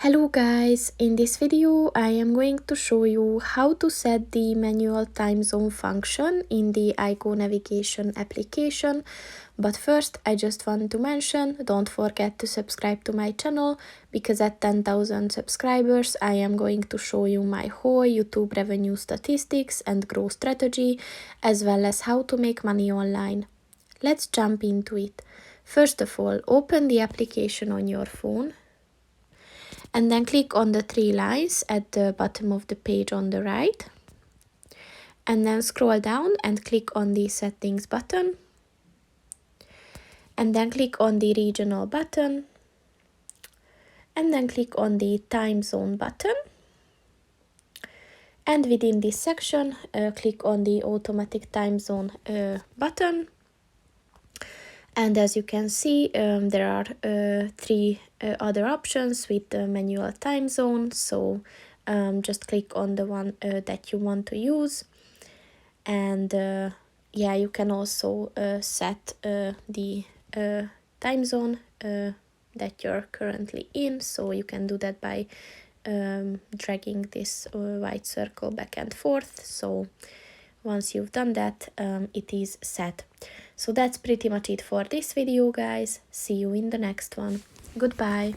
Hello guys, in this video I am going to show you how to set the manual time zone function in the IGO Navigation application. But first I just want to mention, don't forget to subscribe to my channel, because at 10,000 subscribers I am going to show you my whole YouTube revenue statistics and growth strategy, as well as how to make money online. Let's jump into it. First of all, open the application on your phone. And then click on the three lines at the bottom of the page on the right. And then scroll down and click on the settings button. And then click on the regional button. And then click on the time zone button. And within this section, click on the automatic time zone button. And as you can see, there are three other options with the manual time zone. So just click on the one that you want to use. And yeah, you can also set the time zone that you're currently in. So you can do that by dragging this white circle back and forth. So once you've done that, it is set. So that's pretty much it for this video, guys. See you in the next one. Goodbye.